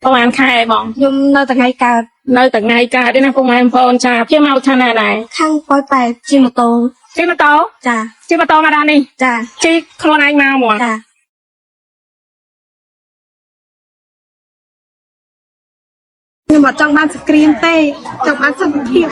ประมาณใครบอกยมเราแต่ไงกาនៅតែថ្ងៃកើតទេណាពុកម៉ែបងប្អូនចាខ្ញុំមកថាណាដែរข้างปอยไปจีมโตជិះម៉ូតូจ้าជិះម៉ូតូមកដល់នេះจ้าជិះខ្លួនឯងមកហ្មងจ้าខ្ញុំមកចង់បានសក្រៀមទេចង់បានសន្តិភាព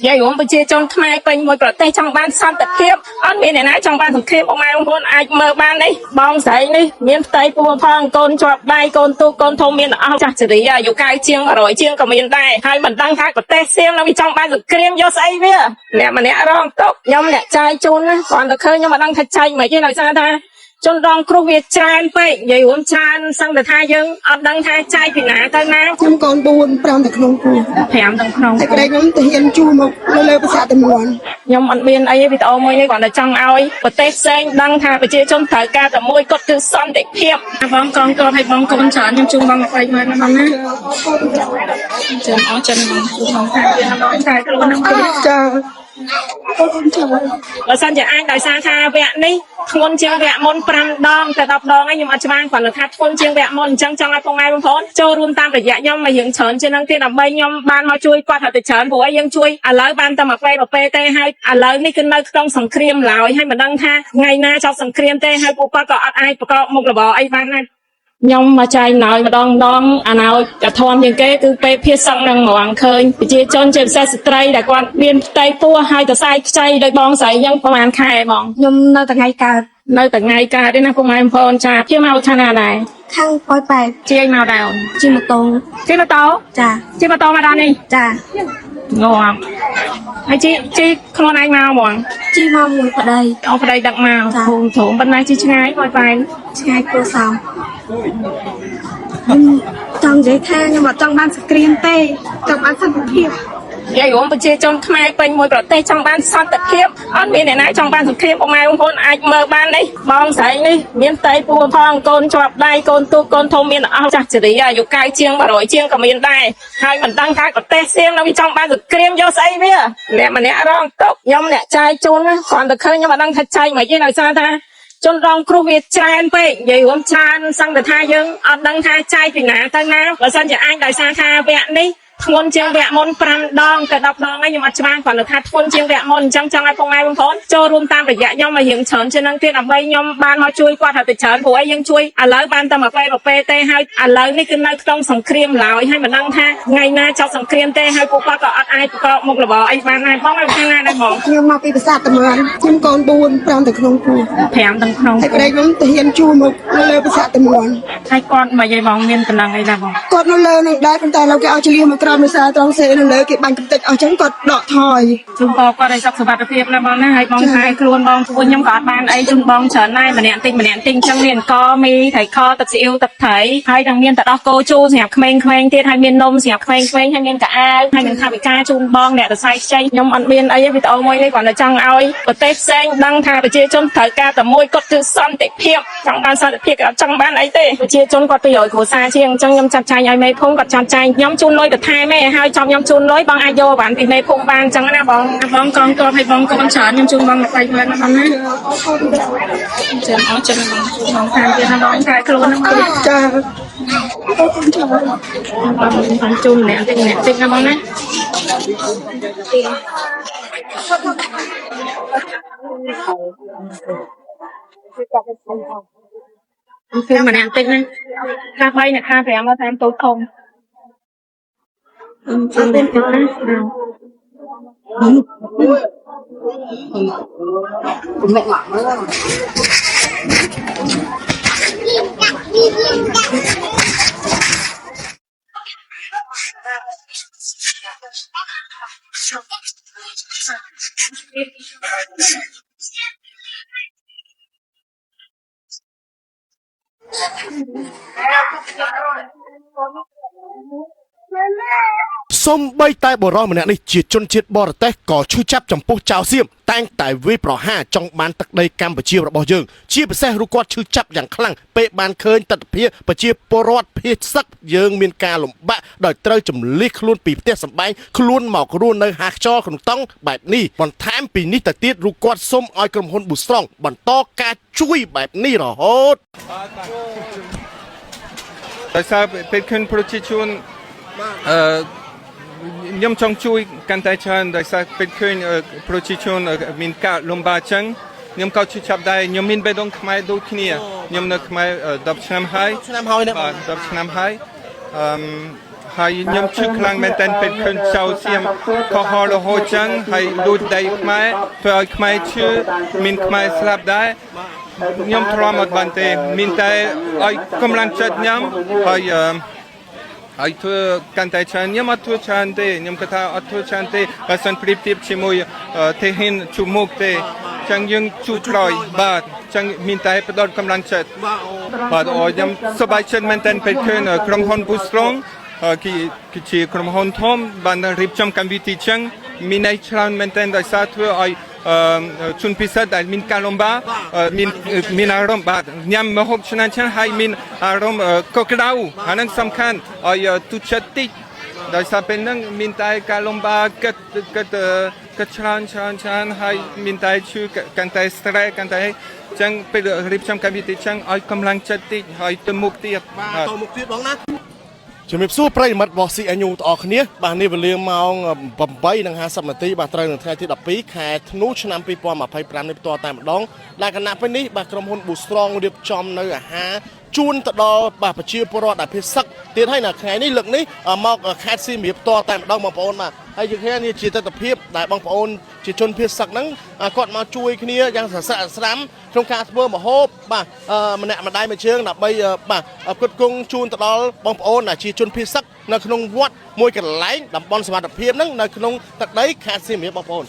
យាយរួមប្រជាជនខ្មែរពេញមួយប្រទេសចង់បានសន្តិភាពអត់មានអ្នកណាចង់បានសង្គ្រាមបងប្អូនអាចមើលបាននេះបងស្រីនេះមានផ្ទៃពោះផងកូនជាប់ដៃកូនទូកូនធំមានអស់ចាស់សេរីអាយុកាយជាង100ជាងក៏មានដែរហើយមិនដឹងថាប្រទេសសៀមនៅវាចង់បានសង្គ្រាមយកស្អីវាអ្នកម្នាក់រងទុកខ្ញុំអ្នកចាយជូនណាគ្រាន់តែឃើញខ្ញុំមិនដឹងថាចែកមិនទេដោយសារថាជនរងគ្រោះវាច្រើនពេកនិយាយរួមច្រើនសឹងតែថាយើងអត់ដឹងថាចាយពីណាទៅណាខ្ញុំកូន4 5តែក្នុងពោះ5ទាំងក្នុងតែប្តីខ្ញុំទៅហ៊ានជួមកលើភាសាតំនួនខ្ញុំអត់មានអីវីដេអូមួយនេះគ្រាន់តែចង់ឲ្យប្រទេសផ្សេងដឹងថាប្រជាជនត្រូវការតែមួយគត់គឺសន្តិភាពបងកងទ័ពឲ្យបងកូនច្រើនខ្ញុំជូនបង20ម៉ឺនណាបងណាចាំអរចិនបងជូនបងថាវាដល់តែខ្លួននឹងចាបើសិនជាអាចដោយសារថាវគ្គនេះធ្ងន់ជាងវគ្គមុន5ដងទៅ10ដងហើយខ្ញុំអត់ច្បាស់គាត់ថាធ្ងន់ជាងវគ្គមុនអញ្ចឹងចង់ឲ្យបងប្អូនចូលរួមតាមរយៈខ្ញុំមកយើងច្រើនជាងនឹងទៀតដើម្បីខ្ញុំបានមកជួយគាត់ទៅច្រើនព្រោះឲ្យយើងជួយឥឡូវបានតែមួយពេលទេហើយឥឡូវនេះគឺនៅក្នុងសង្គ្រាមឡើយហើយមិនដឹងថាថ្ងៃណាចប់សង្គ្រាមទេហើយពួកគាត់ក៏អត់អាចប្រកបមុខរបរអីបានដែរខ្ញុំមកចែកណយម្ដងអាណោចធំជាងគេគឺពេលភាសឹងនឹងហ្មងឃើញប្រជាជនជាពិសេសស្ត្រីដែលគាត់មានផ្ទៃពោះហើយទៅសាយខ្ចីដោយបងស្រីអញ្ចឹងប្រហែលខែបងខ្ញុំនៅតែថ្ងៃកើតនៅតែថ្ងៃកើតទេណាពុកម៉ែបងប្អូនចាខ្ញុំមកថាណាដែរខាងปอยไปជិះមកដែរអូនជីម៉ូតូជិះម៉ូតូចាជិះម៉ូតូមកដល់នេះចាងាប់ហើយជិះខ្លួនឯងមកហ្មងជីមកមួយប្តីអូប្តីដឹកមកភូមិធំប៉ុន្តែជិះឆ្ងាយปอยไปឆ្ងាយគួរសមចង់និយាយថាខ្ញុំអត់ចង់បានសក្រៀមទេចង់បានសន្តិភាពយាយរួមប្រជាជនខ្មែរពេញមួយប្រទេសចង់បានសន្តិភាពអត់មានអ្នកណាចង់បានសង្គ្រាមបងប្អូនអាចមើលបាននេះបងស្រីនេះមានផ្ទៃពោះផងកូនជាប់ដៃកូនទូកូនធំមានអស់ចាស់សេរីអាយុកាយជាង100ជាងក៏មានដែរហើយមិនដឹងថាប្រទេសសៀមនៅវាចង់បានសង្គ្រាមយកស្អីវាអ្នកម្នាក់រងទុកខ្ញុំអ្នកចាយជូនណាគ្រាន់តែឃើញខ្ញុំមិនដឹងថាចែកមិនទេដោយសារថាជនរងគ្រោះវាច្រើនពេកនិយាយរួមច្រើនសឹងតែថាយើងអត់ដឹងថាចាយពីណាទៅណាបើសិនជាអាចដោយសារថាវគ្គនេះធ្ងន់ជាងវគ្គមុន5ដងទៅ10ដងហើយខ្ញុំអត់ច្បាស់គាត់ថាធ្ងន់ជាងវគ្គមុនអញ្ចឹងចង់ឲ្យបងប្អូនចូលរួមតាមរយៈខ្ញុំមកយើងច្រើនជាងនឹងទៀតដើម្បីខ្ញុំបានមកជួយគាត់ទៅច្រើនព្រោះឲ្យយើងជួយឥឡូវបានតែមួយពេលទេហើយឥឡូវនេះគឺនៅក្នុងសង្គ្រាមឡើយហើយមិនដឹងថាថ្ងៃណាចប់សង្គ្រាមទេហើយពួកគាត់ក៏អត់អាចប្រកបមុខរបរអីបានដែរបងឲ្យខាងណាដែរបងខ្ញុំមកពីភាសាតំនួនខ្ញុំកូន4 5តែក្នុងពោះ5ទាំងក្នុងតែប្តីខ្ញុំទៅហ៊ានជួមកលើភាសាតំនួនហើយគាត់មកយាយបងមានតំណែងអីដែរបងគាត់នៅលើនឹងដែរប៉ុន្តែលោកគេឲ្យជលៀមកក្រោមភាសាត្រង់សេនៅលើគេបាញ់កំទេចអស់ចឹងគាត់ដកថយជូនបងគាត់ឲ្យសុខសុវត្ថិភាពណាបងណាហើយបងថែខ្លួនបងជួយខ្ញុំក៏អត់បានអីជូនបងច្រើនដែរម្នាក់តិចម្នាក់តិចចឹងមានកមីត្រីខទឹកស៊ីអ៊ូទឹកត្រីហើយនឹងមានទឹកដោះគោជូរសម្រាប់ក្មេងៗទៀតហើយមាននំសម្រាប់ក្មេងៗហើយមានកៅអៅហើយនឹងថាវិការជូនបងអ្នកសរសៃខ្ចីខ្ញុំអត់មានអីទេវីដេអូមួយនេះគ្រាន់តែចង់ឲ្យប្រទេសផ្សេងដឹងថាប្រជាជនត្រូវការតែមួយគត់គឺសន្តិភាពចង់បានសន្តិភាពក៏អត់ចង់បានអីទេប្រជាជនគាត់200គ្រួសារជាងអញ្ចឹងខ្ញុំចាត់ចែងឲ្យមេភូមិគាត់ចាត់ចែងខ្ញុំជូនលុយបន្ថែមឯងហើយចាំខ្ញុំជូនលុយបងអាចយកបានពីមេភូមិបានអញ្ចឹងណាបងកងទ័ពឲ្យបងកូនច្រើនខ្ញុំជូនបង20ម៉ឺនណាបងណាចាំអរចិនបងជូនបងតាមទៀតណាបងតែខ្លួនហ្នឹងចាបងជូនអ្នកតិចណាបងណាគឺម្នាក់តិចណាខា3អ្នកខា5មកតាមតូចធំជូនអ្នកតិចណាmẹ mặn nữa សូម្បីតែបរិសម្នាក់នេះជាជនជាតិបរទេសក៏ឈឺចាប់ចំពោះចៅសៀមតែងតែវាយប្រហារចង់បានទឹកដីកម្ពុជារបស់យើងជាពិសេសរូបគាត់ឈឺចាប់យ៉ាងខ្លាំងពេលបានឃើញទស្សនវិជ្ជាប្រជាពលរដ្ឋភៀសសឹកយើងមានការលំបាកដោយត្រូវជំលិះខ្លួនពីផ្ទះសម្បែងខ្លួនមករស់នៅហាខ្យល់ក្នុងតង់បែបនេះបន្ថែមពីនេះទៅទៀតរូបគាត់សូមឲ្យក្រុមហ៊ុន Boostrong បន្តការជួយបែបនេះរហូត ដោយសារពេលឃើញប្រជាជនខ្ញុំចង់ជួយកាន់តែច្រើនដោយសារពេលឃើញប្រជាជនមានការលំបាកចឹងខ្ញុំក៏ជួយចាប់ដែរខ្ញុំមានបេះដូងខ្មែរដូចគ្នាខ្ញុំនៅខ្មែរ10ឆ្នាំហើយបាទ10ឆ្នាំហើយហើយខ្ញុំឈឺខ្លាំងមែនតើពេលឃើញចៅសៀមកុហករហូតចឹងហើយលួចដៃខ្មែរធ្វើឲ្យខ្មែរឈឺមានខ្មែរស្លាប់ដែរខ្ញុំទ្រាំអត់បានទេមានតែឲ្យកម្លាំងចិត្តខ្ញុំហើយធ្វើកាន់តែច្រើនខ្ញុំអត់ធ្វើច្រើនទេខ្ញុំគាត់ថាអត់ធ្វើច្រើនទេបើសិនប្រៀបធៀបជាមួយទេហ៊ានជួមុខទេចឹងយើងជួយក្រោយបាទចឹងមានតែផ្ដោតកម្លាំងចិត្តបាទខ្ញុំសប្បាយចិត្តមែនតើពេលឃើញក្រុមហ៊ុន Boostrong គឺជាក្រុមហ៊ុនធំបានរៀបចំកម្មវិធីចឹងមានន័យច្រើនមែនតើដោយសារធ្វើឲ្យជនពិសេសដែលមានការលំបាកមានអារម្មណ៍បាទញ៉ាំម្ហូបឆ្ងាញ់ៗហើយមានអារម្មណ៍កក់ក្ដៅអាហ្នឹងសំខាន់ឲ្យទុចិត្តតិចដោយសារពេលហ្នឹងមានតែការលំបាកគិតច្រើនហើយមានតែឈឺកាន់តែ stress កាន់តែចឹងពេលរៀបចំកម្មវិធីចឹងឲ្យកម្លាំងចិត្តតិចហើយទៅមុខទៀតបាទទៅមុខទៀតបងណាជំរាបសួរប្រិយមិត្តរបស់ CNU ទាំងអស់គ្នាបាទនេះវេលាម៉ោង 8:50 នាទីបាទត្រូវនៅថ្ងៃទី12ខែធ្នូឆ្នាំ2025នេះផ្ទាល់តែម្ដងដែលគណៈពេលនេះបាទក្រុមហ៊ុន Boostrong រៀបចំនៅអាហារជូនទៅដល់បាទប្រជាពលរដ្ឋដែលភៀសសឹកទៀតហើយនៅថ្ងៃនេះលើកនេះមកខេត្តសៀមរាបផ្ទាល់តែម្ដងបងប្អូនបាទហើយយើងឃើញនេះជាទស្សនវិជ្ជាដែលបងប្អូនជាជនភៀសសឹកហ្នឹងគាត់មកជួយគ្នាយ៉ាងសស្រាក់ស្រាំក្នុងការធ្វើម្ហូបបាទម្នាក់ម្ដាយមួយជើងដើម្បីបាទផ្គត់ផ្គង់ជូនទៅដល់បងប្អូនដែលជាជនភៀសសឹកនៅក្នុងវត្តមួយកន្លែងតំបន់សុវត្ថិភាពហ្នឹងនៅក្នុងទឹកដីខេត្តសៀមរាបបងប្អូន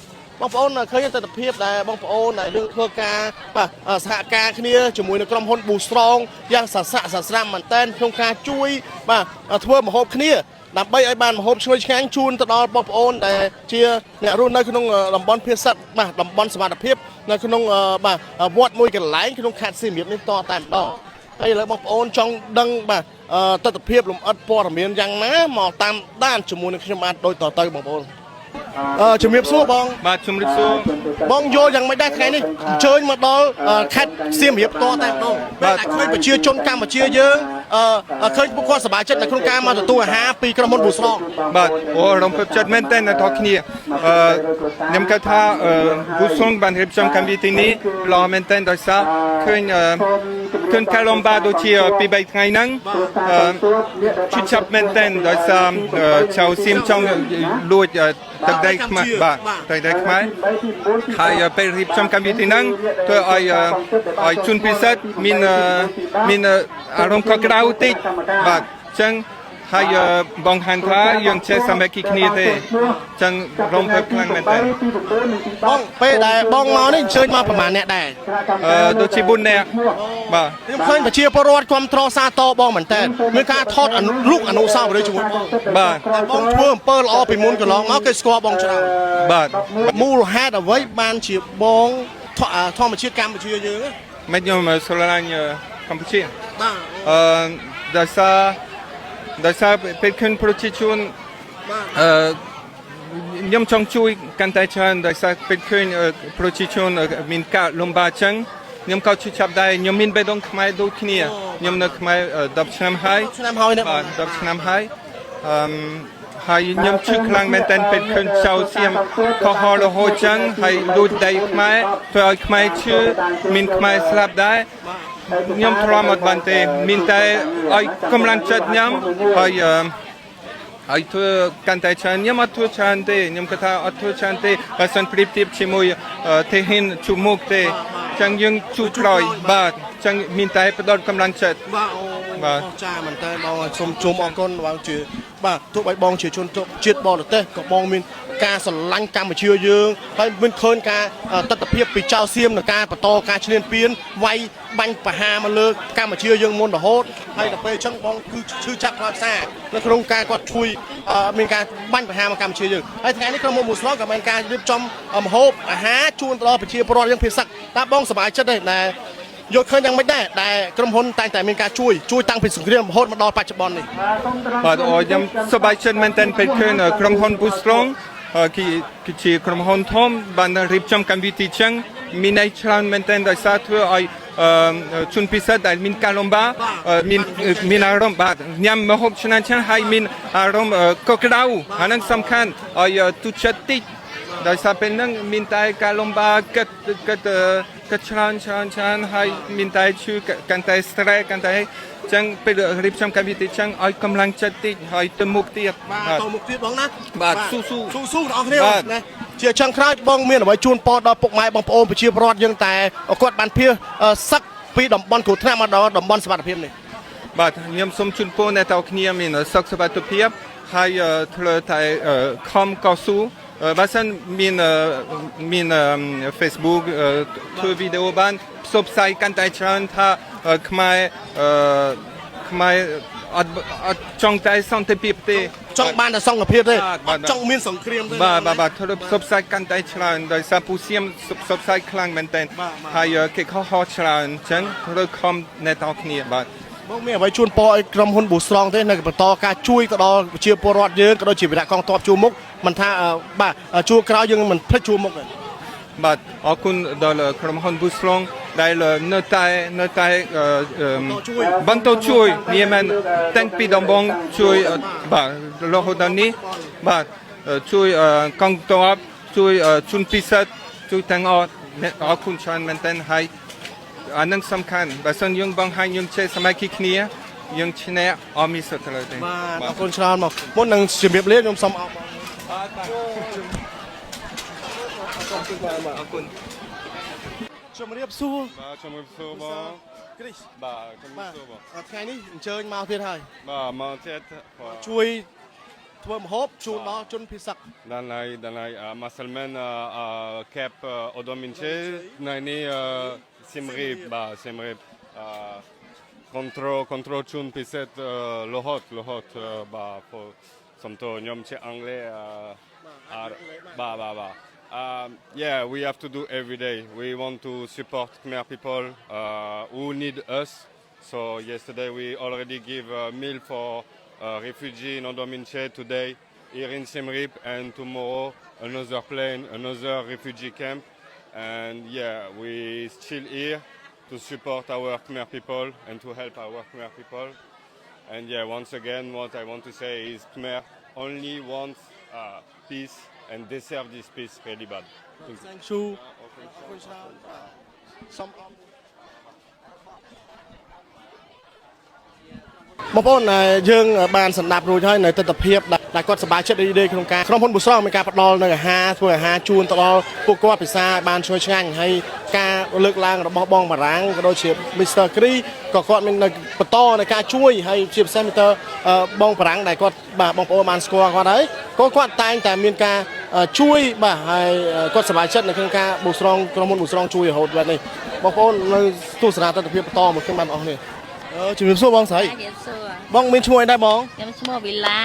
ឃើញទស្សនវិជ្ជាដែលបងប្អូនដែលនឹងធ្វើការបាទសហការគ្នាជាមួយនឹងក្រុមហ៊ុន Boostrong យ៉ាងសស្រាក់សស្រាំមែនតើក្នុងការជួយបាទធ្វើម្ហូបគ្នាដើម្បីឲ្យបានម្ហូបឈ្ងុយឆ្ងាញ់ជូនទៅដល់បងប្អូនដែលជាអ្នករស់នៅក្នុងតំបន់ភៀសសិតបាទតំបន់សុវត្ថិភាពនៅក្នុងបាទវត្តមួយកន្លែងក្នុងខេត្តសៀមរាបនេះតតែម្ដងហើយឥឡូវបងប្អូនចង់ដឹងបាទទស្សនវិជ្ជាលម្អិតព័ត៌មានយ៉ាងណាមកតាមដានជាមួយនឹងខ្ញុំបាទដូចតទៅបងប្អូនជំរាបសួរបងបាទជំរាបសួរបងយល់យ៉ាងមិនដែរថ្ងៃនេះអញ្ជើញមកដល់ខេត្តសៀមរាបតតែម្ដងបាទឃើញប្រជាជនកម្ពុជាយើងឃើញពួកគាត់សប្បាយចិត្តនៅក្នុងការមកទទួលអាហារពីក្រុមហ៊ុន Boostrong បាទរំភើបចិត្តមែនតើអ្នកនរគ្នាខ្ញុំគិតថា Boostrong បានរៀបចំកម្មវិធីនេះល្អមែនតើដោយសារឃើញការលំបាកដូចជាពី3ថ្ងៃហ្នឹងជិះចាប់មែនតើដោយសារចៅសៀមចង់លួចទឹកដីខ្មែរបាទទឹកដីខ្មែរហើយពេលរៀបចំកម្មវិធីហ្នឹងធ្វើឲ្យជនពិសេសមានអារម្មណ៍កក់ក្ដៅតិចបាទអញ្ចឹងហើយបងហានថាយើងចេះសាមគ្គីគ្នាទេអញ្ចឹងរំភើបខ្លាំងមែនតើបងពេលដែលបងមកនេះអញ្ជើញមកប្រហែលអ្នកដែរដូចជា4នាក់បាទខ្ញុំឃើញប្រជាពលរដ្ឋគ្រប់ត្រសាទរបងមែនតើមានការថតរូបអនុស្សាវរីយ៍ជាមួយបងបាទបងធ្វើអំពើល្អពីមុនកន្លងមកគេស្គាល់បងច្រើនបាទមូលហេតុអ្វីបានជាបងធម្មជាតិកម្ពុជាយើងមិនខ្ញុំស្រឡាញ់កម្ពុជាបាទដោយសារពេលឃើញប្រជាជនខ្ញុំចង់ជួយកាន់តែច្រើនដោយសារពេលឃើញប្រជាជនមានការលំបាកចឹងខ្ញុំក៏ជួយចាប់ដែរខ្ញុំមានបេះដូងខ្មែរដូចគ្នាខ្ញុំនៅខ្មែរ10ឆ្នាំហើយបាទ10ឆ្នាំហើយហើយខ្ញុំឈឺខ្លាំងមែនតើពេលឃើញចៅសៀមកុហករហូតចឹងហើយលួចដៃខ្មែរធ្វើឲ្យខ្មែរឈឺមានខ្មែរស្លាប់ដែរខ្ញុំទ្រាំអត់បានទេមានតែឲ្យកម្លាំងចិត្តខ្ញុំហើយធ្វើកាន់តែច្រើនខ្ញុំអត់ធ្វើច្រើនទេខ្ញុំគាត់ថាអត់ធ្វើច្រើនទេបើសិនប្រៀបធៀបជាមួយទេហ៊ានជួមុខទេចឹងយើងជួយក្រោយបាទចឹងមានតែផ្ដោតកម្លាំងចិត្តប បាទ ចាមែនតើបងសូមជុំអរគុណបងជាបាទទោះបីបងជាជនជាតិបរទេសក៏បងមានការស្រឡាញ់កម្ពុជាយើងហើយមានឃើញការទស្សនវិជ្ជាពីចៅសៀមនឹងការបន្តការឈ្លានពានវាយបាញ់ប្រហារមកលើកម្ពុជាយើងមុនរហូតហើយដល់ពេលអញ្ចឹងបងគឺឈឺចាប់ខ្លោចផ្សានៅក្នុងការគាត់ជួយមានការបាញ់ប្រហារមកកម្ពុជាយើងហើយថ្ងៃនេះក្រុមហ៊ុនមូស្លក៏មានការរៀបចំម្ហូបអាហារជូនទៅដល់ប្រជាពលរដ្ឋយើងភាគសឹកតើបងសប្បាយចិត្តទេដែលយកឃើញយ៉ាងម៉េចដែរដែលក្រុមហ៊ុនតែងតែមានការជួយតាំងពីសង្គ្រាមរហូតមកដល់បច្ចុប្បន្ននេះ បាទខ្ញុំសប្បាយចិត្តមែនទែនពេលឃើញក្រុមហ៊ុន Boostrong គឺជាក្រុមហ៊ុនធំបានរៀបចំកម្មវិធីចឹងមានន័យច្រើនមែនទែនដោយសារធ្វើឲ្យជនពិសេសដែលមានការលំបាកមានអារម្មណ៍បាទញ៉ាំម្ហូបឆ្ងាញ់ៗហើយមានអារម្មណ៍កក់ក្ដៅអាហ្នឹងសំខាន់ឲ្យទូចិត្តតិចដោយសារពេលហ្នឹងមានតែការលំបាកគិតច្រើនហើយមានតែជួយកាន់តែ stress កាន់តែចឹងពេលរៀបចំកម្មវិធីចឹងឲ្យកម្លាំងចិត្តតិចហើយទៅមុខទៀតបាទទៅមុខទៀតបងណា បាទស៊ូអ្នកនរគ្នាណាជាចុងក្រោយបងមានអ្វីជូនពរដល់ពុកម៉ែបងប្អូនប្រជាពលរដ្ឋយើងតែគាត់បានភៀសសឹកពីតំបន់គ្រោះថ្នាក់មកដល់តំបន់សុវត្ថិភាពនេះបាទខ្ញុំសូមជូនពរអ្នកទាំងគ្នាមានសុខសុវត្ថិភាពហើយធ្វើតែខំកស៊ូបើសិនមាន Facebook ធ្វើវីដេអូបានផ្សព្វផ្សាយកាន់តែច្រើនថាខ្មែរអត់ចង់តែសន្តិភាពទេចង់បានតែសង្ឃភាពទេអត់ចង់មានសង្គ្រាមទេបាទធ្វើផ្សព្វផ្សាយកាន់តែច្រើនដោយសារពូសៀមផ្សព្វផ្សាយខ្លាំងមែនទែនហើយគេខុសច្រើនអញ្ចឹងត្រូវខំអ្នកទាំងគ្នាបាទបងមានអ្វីជូនពរឲ្យក្រុមហ៊ុន Boostrong ទេនៅបន្តការជួយទៅដល់ប្រជាពលរដ្ឋយើងក៏ដូចជាវិរៈកងទ័ពជួរមុខមិនថាបាទជួរក្រោយយើងមិនភ្លេចជួរមុខទេបាទអរគុណដល់ក្រុមហ៊ុន Boostrong ដែលនៅតែបន្តជួយមានមែនតាំងពីដំបូងជួយបាទរហូតដល់នេះបាទជួយកងទ័ពជួយជនពិសេសជួយទាំងអស់អរគុណច្រើនមែនទែនហើយអានឹងសំខាន់បើសិនយើងបង្ហាញយើងចេះសម័យគ្នាយើងឈ្នះអត់មានសុទ្ធឡើយទេបាទអរគុណច្រើនមកមុននឹងជំរាបលាខ្ញុំសូមអរគុណអរគុណជំរាបសួរបាទជំរាបសួរបងគ្រីសបាទជំរាបសួរបងថ្ងៃនេះអញ្ជើញមកទៀតហើយបាទមកទៀតជួយធ្វើម្ហូបជូនដល់ជនភៀសសឹកDan lai masalmen cap odominche nani simrib control chun piset lohot ba for somto nyom che anglais ba yeah we have to do every day we want to support Khmer people who need us so yesterday we already give a meal for refugee in Odominche today here in Siem Reap and tomorrow another plane, another refugee camp and yeah we still here to support our Khmer people and to help our Khmer people and yeah once again what I want to say is Khmer only wants peace and deserve this peace really bad. Thank you.បងប្អូនយើងបានសម្ដាប់រួចហើយនៅទស្សនវិជ្ជាដែលគាត់សប្បាយចិត្តរីករាយក្នុងការក្រុមហ៊ុន Boostrong មានការផ្ដល់នៅអាហារធ្វើអាហារជូនទៅដល់ពួកគាត់ពិសាបានជួយឆ្ងាញ់ហើយការលើកឡើងរបស់បងបារាំងក៏ដូចជា Mr. Cree ក៏គាត់មានបន្តในការជួយហើយជាពិសេស Mr. បងបារាំងដែលគាត់បាទបងប្អូនបានស្គាល់គាត់ហើយគាត់តែងតែមានការជួយបាទហើយគាត់សប្បាយចិត្តនៅក្នុងការ Boostrong ក្រុមហ៊ុន Boostrong ជួយរហូតដល់នេះបងប្អូននៅទស្សនាទស្សនវិជ្ជាបន្តមកខ្ញុំបានអស់នេះជំរាបសួរបងស្រីបងមានឈ្មោះអីដែរបងខ្ញុំឈ្មោះវិឡា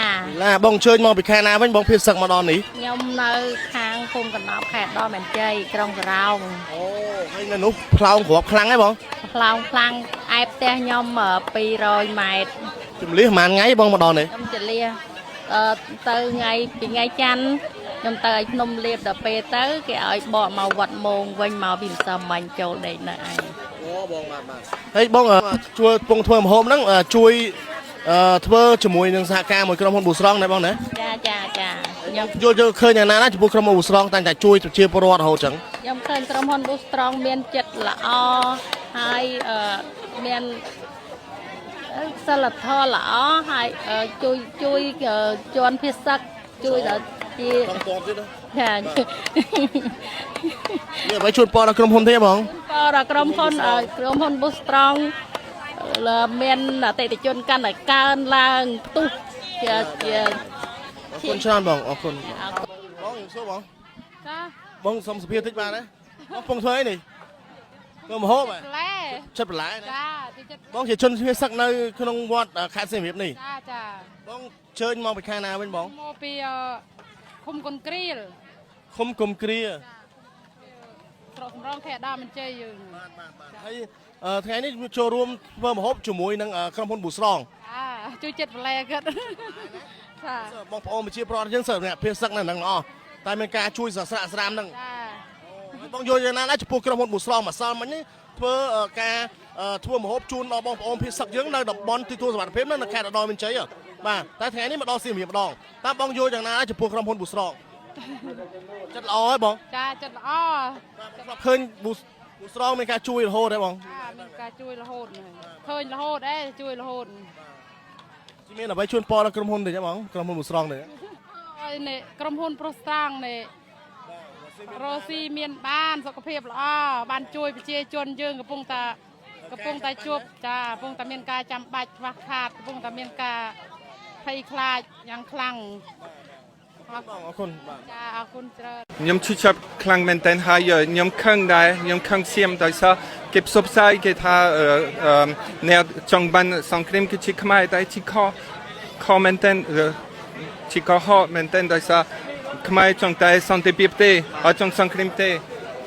បងអញ្ជើញមកពីខេត្តណាវិញបងភៀសសឹកមកដល់នេះខ្ញុំនៅខាងភូមិកណ្ដោបខេត្តដល់មែនជ័យក្រុងសារ៉ោងអូហើយនៅនោះផ្លោងគ្រាប់ខ្លាំងហ៎បងផ្លោងខ្លាំងឯផ្ទះខ្ញុំ200ម៉ែត្រជំលះប្រហែលថ្ងៃបងមកដល់នេះខ្ញុំជលះទៅថ្ងៃច័ន្ទខ្ញុំទៅឲ្យភ្នំលៀបដល់ពេលទៅគេឲ្យបកមកវត្តមោងវិញមកពីម្សិលមិញចូលដេកនៅឯងអូបងបាទហើយបងជួយពងធ្វើម្ហូបហ្នឹងជួយធ្វើជាមួយនឹងសហការមួយក្រុមហ៊ុន Boostrong ដែរបងណាចាខ្ញុំយល់ឃើញយ៉ាងណាចំពោះក្រុមហ៊ុន Boostrong តែងតែជួយប្រជាពលរដ្ឋរហូតចឹងខ្ញុំឃើញក្រុមហ៊ុន Boostrong មានចិត្តល្អហើយមានសិលធម៌ល្អហើយជួយជន់ភាសឹកជួយដល់ជាចានេះអ្វីជួយពរដល់ក្រុមហ៊ុនទេបងពរដល់ក្រុមហ៊ុនBoostrong មានអតិថិជនកាន់តែកើនឡើងផ្ទុះជា អរគុណច្រើនបងអរគុណបងខ្ញុំសួរបង ចា បងសុំសភាតិចបានទេបងពងធ្វើអីនេះធ្វើម្ហូបហ៎ ផ្លែ ចិត្តបន្លែណា ចាទីចិត្ត បងជាជនភៀសសឹកនៅក្នុងវត្តខេត្តសៀមរាបនេះ ចាចា បងជើញមកពីខាងណាវិញបង មកពីឃុំកុនគ្រីល ឃុំគុំគ្រា ស្រុកសំរងខេត្តដើមបញ្ជ័យយើង ហើយថ្ងៃនេះចូលរួមធ្វើម្ហូបជាមួយនឹងក្រុមហ៊ុនប៊ូស្រង ចាជួយចិត្តផ្លែគាត់ចា បងប្អូនប្រជាប្រដ្ឋយើងសើអ្នកភៀសសឹកនៅហ្នឹងល្អតែមានការជួយស្រាក់ស្រាមហ្នឹង ចា បងយល់យ៉ាងណាដែរចំពោះក្រុមហ៊ុនប៊ូស្រងម្សិលមិញនេះធ្វើការធ្វើម្ហូបជូនដល់បងប្អូនភៀសសឹកយើងនៅតំបន់ទីទួលសុវត្ថិភាពនៅខេត្តឧត្តរមានជ័យបាទតែថ្ងៃនេះមកដល់សៀមរាបម្ដងតើបងយល់យ៉ាងណាដែរចំពោះក្រុមហ៊ុនប៊ូស្រងចិត្តល្អហើយបង ចាចិត្តល្អ បាទឃើញប៊ូស្រងមានការជួយរហូតទេបង ចាមានការជួយរហូតឃើញរហូតជួយរហូត មានអ្វីជូនពរដល់ក្រុមហ៊ុនទេចាបងក្រុមហ៊ុនប៊ូស្រងទេ ហើយនេះក្រុមហ៊ុនប្រុសស្រាំងនេះរស់ស៊ីមានបានសុខភាពល្អបានជួយប្រជាជនយើងកំពុងតែជួបចាកំពុងតែមានការចាំបាច់ខ្វះខាតកំពុងតែមានការភ័យខ្លាចយ៉ាងខ្លាំង បងអរគុណបាទ ចាអរគុណច្រើន ខ្ញុំឈឺចាប់ខ្លាំងមែនតើហើយខ្ញុំខឹងដែរខ្ញុំខឹងសៀមដោយសារគេផ្សព្វផ្សាយគេថាអ្នកចង់បានសង្គ្រាមគឺជាខ្មែរតែជីខមែនតើជីខហមែនតើដោយសារខ្មែរចង់តែសន្តិភាពទេអត់ចង់សង្គ្រាមទេ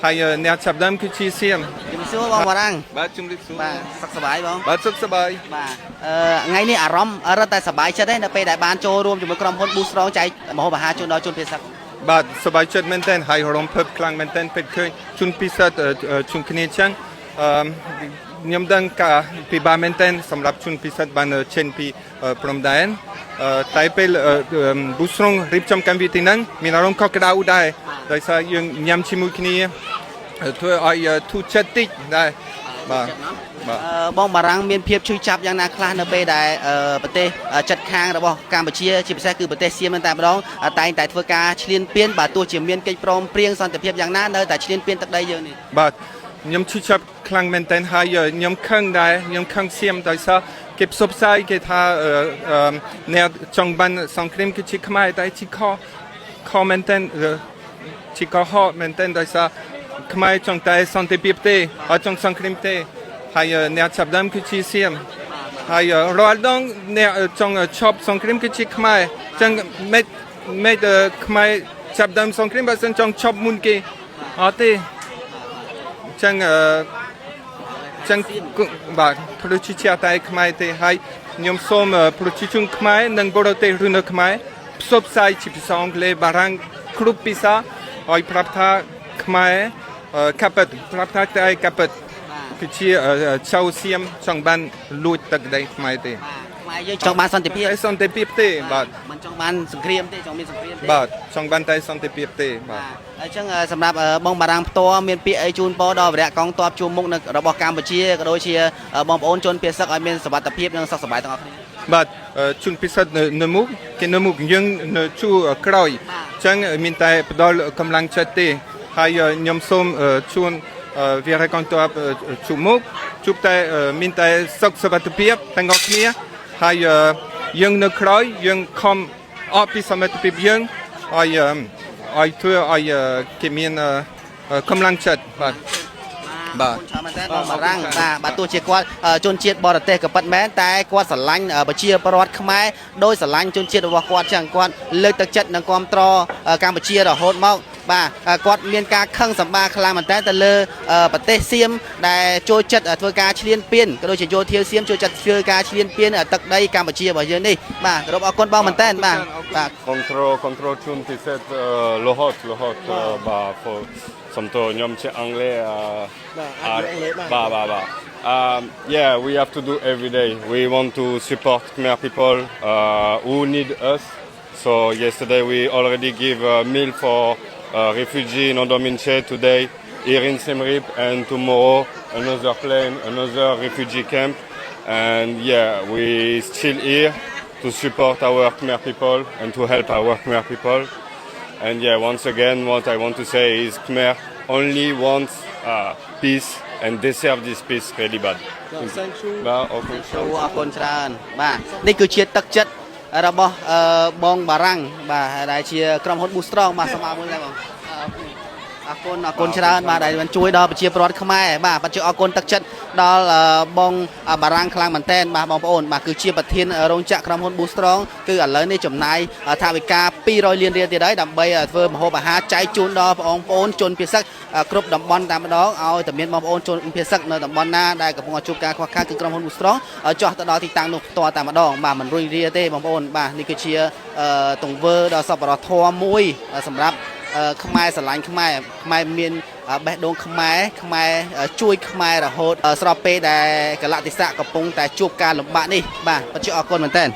ហើយអ្នកចាប់ដើមគឺជាសៀម ជំសួរបងបារាំង បាទជំរាបសួរ បាទសុខសប្បាយបង បាទសុខសប្បាយ បាទថ្ងៃនេះអារម្មណ៍រត់តែសប្បាយចិត្តទេនៅពេលដែលបានចូលរួមជាមួយក្រុមហ៊ុន Boost Strong ចែកម្ហូបអាហារជូនដល់ជនភៀសសឹក បាទសប្បាយចិត្តមែនតើហើយរំភើបខ្លាំងមែនតើពេលឃើញជនពិសេសជុំគ្នាចឹងខ្ញុំដឹងការពិបាកមែនតើសម្រាប់ជនពិសេសបានចេញពីព្រំដែនតែពេល Boost Strong រៀបចំកម្មវិធីហ្នឹងមានអារម្មណ៍ខកក្តៅដែរដោយសារយើងញ៉ាំជាមួយគ្នាធ្វើឲ្យធូរចិត្តតិចដែរបាទបាទ បងបារាំងមានភាពឈឺចាប់យ៉ាងណាខ្លះនៅពេលដែលប្រទេសជិតខាងរបស់កម្ពុជាជាពិសេសគឺប្រទេសសៀមតែម្ដងតែងតែធ្វើការឈ្លានពានបាទទោះជាមានកិច្ចព្រមព្រៀងសន្តិភាពយ៉ាងណានៅតែឈ្លានពានទឹកដីយើងនេះ បាទខ្ញុំឈឺចាប់ខ្លាំងមែនតើហើយខ្ញុំខឹងដែរខ្ញុំខឹងសៀមដោយសារគេផ្សព្វផ្សាយគេថាអ្នកចង់បានសង្គ្រាមគឺជាខ្មែរតែជីខមែនតើជីខហមែនតើដោយសារខ្មែរចង់តែសន្តិភាពទេអត់ចង់សង្គ្រាមទេហើយអ្នកចាប់ដើមគឺជាសៀមហើយរាល់ដងអ្នកចង់ឈប់សង្គ្រាមគឺជាខ្មែរចឹងមិនខ្មែរចាប់ដើមសង្គ្រាមបើមិនចង់ឈប់មុនគេអត់ទេចឹងបាទប្រជាជាតិតែខ្មែរទេហើយខ្ញុំសូមប្រជាជនខ្មែរនិងបរទេសឬនៅខ្មែរផ្សព្វផ្សាយជាភាសាអង់គ្លេសបារាំងគ្រប់ភាសាឲ្យប្រាប់ថាខ្មែរកាពិតប្រាប់ថាតែកាពិតគឺជាចៅសៀមចង់បានលួចទឹកដីខ្មែរទេ ខ្មែរយើងចង់បានសន្តិភាព តែសន្តិភាពទេបាទ មិនចង់បានសង្គ្រាមទេចង់មានសង្គ្រាមទេ បាទចង់បានតែសន្តិភាពទេបាទ អញ្ចឹងសម្រាប់បងបារាំងផ្ទាល់មានពាក្យអីជូនពរដល់វរៈកងទ័ពជួរមុខនៅរបស់កម្ពុជាក៏ដូចជាបងប្អូនជនភៀសសឹកឲ្យមានសុវត្ថិភាពនិងសុខសប្បាយទាំងអស់គ្នា បាទជនពិសេសនៅមុខគេនៅមុខយើងនៅជួរក្រោយអញ្ចឹងមានតែផ្ដល់កម្លាំងចិត្តទេហើយខ្ញុំសូមជូនវារកងទ័ពជួរមុខជួបតែមានតែសុខសុវត្ថិភាពទាំងអស់គ្នាហើយយើងនៅក្រោយយើងខំអបពីសមត្ថភាពយើងឲ្យធ្វើឲ្យគេមានកម្លាំងចិត្តបាទ បាទ ចាំមែនតើបងបារាំងបាទទោះជាគាត់ជនជាតិបរទេសក៏ពិតមែនតែគាត់ស្រឡាញ់ប្រជាពលរដ្ឋខ្មែរដោយស្រឡាញ់ជនជាតិរបស់គាត់ចឹងគាត់លើកទឹកចិត្តនិងគាំទ្រកម្ពុជារហូតមកបាទគាត់មានការខឹងសម្បាខ្លាំងមែនតើទៅលើប្រទេសសៀមដែលចូលចិត្តធ្វើការឈ្លានពានក៏ដូចជាយោធាសៀមចូលចិត្តធ្វើការឈ្លានពានទឹកដីកម្ពុជារបស់យើងនេះបាទគោរពអរគុណបងមែនតើបាទ control chun piset lohot ba for somto nyom che angle ba yeah we have to do every day we want to support Khmer people who need us so yesterday we already give a meal for refugee in Odominche today here in Siem Reap and tomorrow another plane another refugee camp and yeah we still here to support our Khmer people and to help our Khmer people. And yeah, once again, what I want to say is Khmer only wants peace and deserve this peace really bad. Thank you បាទអរគុណ អរគុណច្រើនបាទនេះគឺជាទឹកចិត្តរបស់បងបារាំងបាទដែលជាក្រុមហ៊ុន Boostrong បាទសូមអរគុណដែរបងអរគុណច្រើនបាទដែលបានជួយដល់ប្រជាពលរដ្ឋខ្មែរបាទបញ្ជាក់អរគុណទឹកចិត្តដល់បងបារាំងខ្លាំងមែនទែនបាទបងប្អូនបាទគឺជាប្រធានរោងចក្រក្រុមហ៊ុន Boostrong គឺឥឡូវនេះចំណាយថវិកា200លានរៀលទៀតហើយដើម្បីធ្វើម្ហូបអាហារចែកជូនដល់បងប្អូនជនភាគឹកគ្រប់តំបន់តែម្ដងឲ្យតែមានបងប្អូនជនភាគឹកនៅតំបន់ណាដែលកំពុងជួបការខ្វះខាតគឺក្រុមហ៊ុន Boostrong ចោះទៅដល់ទីតាំងនោះផ្ទាល់តែម្ដងបាទមិនរួចរាទេបងប្អូនបាទនេះគឺជាទង្វើដ៏សប្បុរសធម៌មួយសម្រាប់ខ្មែរស្រឡាញ់ខ្មែរមានបេះដូងខ្មែរជួយខ្មែររហូតស្របពេលដែលកលៈទេសៈកំពុងតែជួបការលំបាកនេះបាទបញ្ជាក់អរគុណមែនទែន